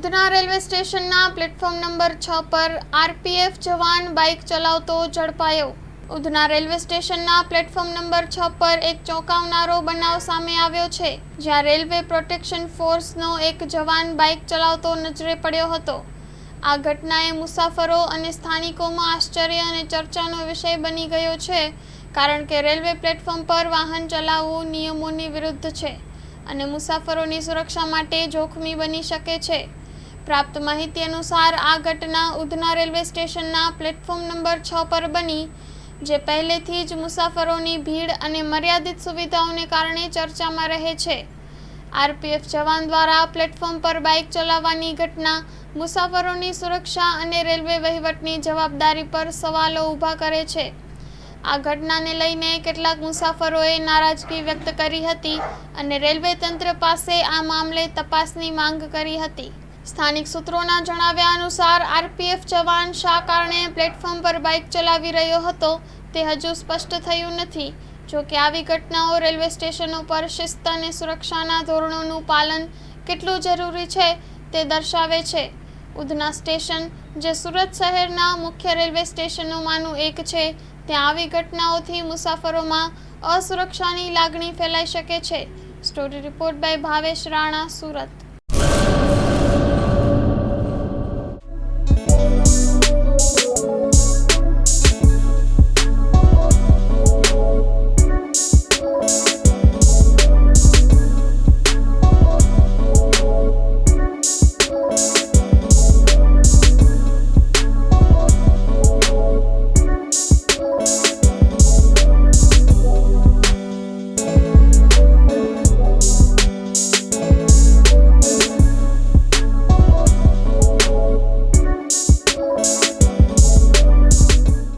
Udhna railway સ્ટેશનના platform number 6 પર RPF જવાન bike ચલાવતો ઝડપાયો। ઉધના રેલવે સ્ટેશનના પ્લેટફોર્મ નંબર 6 પર એક ચોંકાવનારો બનાવ સામે આવ્યો છે, જ્યાં રેલવે પ્રોટેક્શન ફોર્સનો એક જવાન બાઇક ચલાવતો નજરે પડ્યો હતો। આ ઘટનાએ મુસાફરો અને સ્થાનિકોમાં આશ્ચર્ય અને ચર્ચાનો વિષય બની ગયો છે, કારણ કે રેલવે પ્લેટફોર્મ પર વાહન ચલાવવું નિયમોની વિરુદ્ધ છે અને મુસાફરોની સુરક્ષા માટે જોખમી બની શકે છે। પ્રાપ્ત માહિતી અનુસાર આ ઘટના ઉધના રેલવે સ્ટેશનના પ્લેટફોર્મ નંબર 6 પર બની, જે પહેલેથી જ મુસાફરોની ભીડ અને મર્યાદિત સુવિધાઓને કારણે ચર્ચામાં રહે છે। આરપીએફ જવાન દ્વારા પ્લેટફોર્મ પર બાઇક ચલાવવાની ઘટના મુસાફરોની સુરક્ષા અને રેલવે વહીવટની જવાબદારી પર સવાલો ઊભા કરે છે। આ ઘટનાને લઈને કેટલાક મુસાફરોએ નારાજગી વ્યક્ત કરી હતી અને રેલવે તંત્ર પાસે આ મામલે તપાસની માંગ કરી હતી। સ્થાનિક સૂત્રોના જણાવ્યા અનુસાર આરપીએફ જવાન શા કારણે પ્લેટફોર્મ પર બાઇક ચલાવી રહ્યો હતો તે હજુ સ્પષ્ટ થયું નથી। જો કે આવી ઘટનાઓ રેલવે સ્ટેશનો પર શિસ્ત અને સુરક્ષાના ધોરણોનું પાલન કેટલું જરૂરી છે તે દર્શાવે છે। ઉધના સ્ટેશન, જે સુરત શહેરના મુખ્ય રેલવે સ્ટેશનોમાંનું એક છે, ત્યાં આવી ઘટનાઓથી મુસાફરોમાં અસુરક્ષાની લાગણી ફેલાઈ શકે છે। Story report by Bhavesh Rana, Surat.